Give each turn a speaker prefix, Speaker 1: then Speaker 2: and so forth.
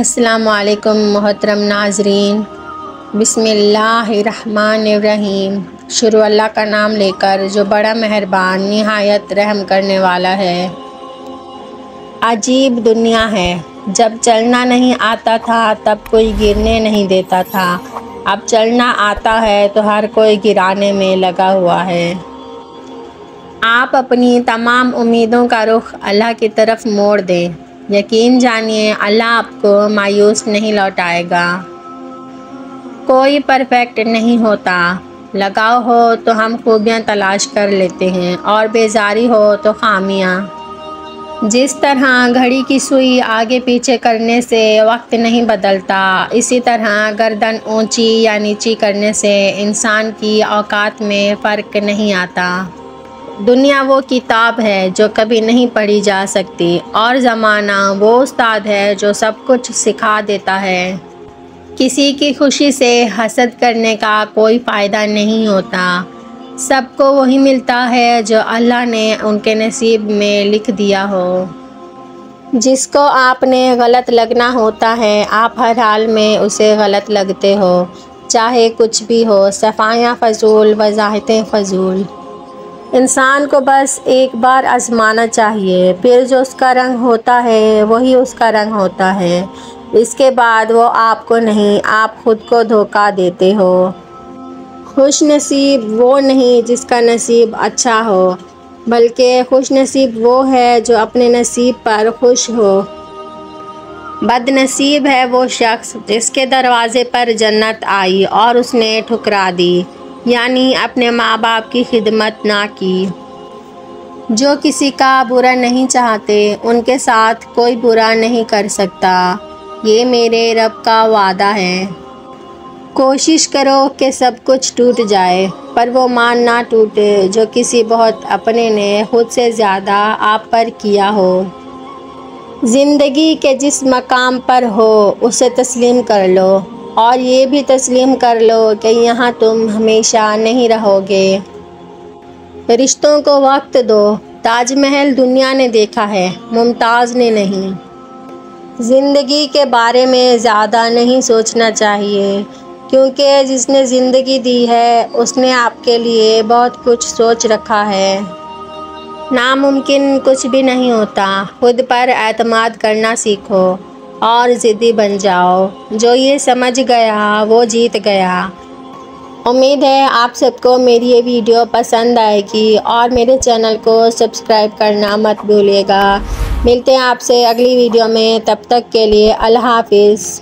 Speaker 1: السلام علیکم محترم ناظرین، بسم اللہ الرحمن الرحیم۔ شروع اللہ کا نام لے کر جو بڑا مہربان نہایت رحم کرنے والا ہے۔ عجیب دنیا ہے، جب چلنا نہیں آتا تھا تب کوئی گرنے نہیں دیتا تھا، اب چلنا آتا ہے تو ہر کوئی گرانے میں لگا ہوا ہے۔ آپ اپنی تمام امیدوں کا رخ اللہ کی طرف موڑ دیں، یقین جانیے اللہ آپ کو مایوس نہیں لوٹائے گا۔ کوئی پرفیکٹ نہیں ہوتا، لگاؤ ہو تو ہم خوبیاں تلاش کر لیتے ہیں اور بیزاری ہو تو خامیاں۔ جس طرح گھڑی کی سوئی آگے پیچھے کرنے سے وقت نہیں بدلتا، اسی طرح گردن اونچی یا نیچی کرنے سے انسان کی اوقات میں فرق نہیں آتا۔ دنیا وہ کتاب ہے جو کبھی نہیں پڑھی جا سکتی، اور زمانہ وہ استاد ہے جو سب کچھ سکھا دیتا ہے۔ کسی کی خوشی سے حسد کرنے کا کوئی فائدہ نہیں ہوتا، سب کو وہی ملتا ہے جو اللہ نے ان کے نصیب میں لکھ دیا ہو۔ جس کو آپ نے غلط لگنا ہوتا ہے، آپ ہر حال میں اسے غلط لگتے ہو، چاہے کچھ بھی ہو، صفائیاں فضول، وضاحتیں فضول۔ انسان کو بس ایک بار آزمانا چاہیے، پھر جو اس کا رنگ ہوتا ہے وہی اس کا رنگ ہوتا ہے، اس کے بعد وہ آپ کو نہیں، آپ خود کو دھوکہ دیتے ہو۔ خوش نصیب وہ نہیں جس کا نصیب اچھا ہو، بلکہ خوش نصیب وہ ہے جو اپنے نصیب پر خوش ہو۔ بد نصیب ہے وہ شخص جس کے دروازے پر جنت آئی اور اس نے ٹھکرا دی، یعنی اپنے ماں باپ کی خدمت نہ کی۔ جو کسی کا برا نہیں چاہتے ان کے ساتھ کوئی برا نہیں کر سکتا، یہ میرے رب کا وعدہ ہے۔ کوشش کرو کہ سب کچھ ٹوٹ جائے، پر وہ مان نہ ٹوٹے جو کسی بہت اپنے نے خود سے زیادہ آپ پر کیا ہو۔ زندگی کے جس مقام پر ہو اسے تسلیم کر لو، اور یہ بھی تسلیم کر لو کہ یہاں تم ہمیشہ نہیں رہو گے۔ رشتوں کو وقت دو، تاج محل دنیا نے دیکھا ہے، ممتاز نے نہیں۔ زندگی کے بارے میں زیادہ نہیں سوچنا چاہیے، کیونکہ جس نے زندگی دی ہے اس نے آپ کے لیے بہت کچھ سوچ رکھا ہے۔ ناممکن کچھ بھی نہیں ہوتا، خود پر اعتماد کرنا سیکھو اور ضدی بن جاؤ، جو یہ سمجھ گیا وہ جیت گیا۔ امید ہے آپ سب کو میری یہ ویڈیو پسند آئے گی، اور میرے چینل کو سبسکرائب کرنا مت بھولیے گا۔ ملتے ہیں آپ سے اگلی ویڈیو میں، تب تک کے لیے اللہ حافظ۔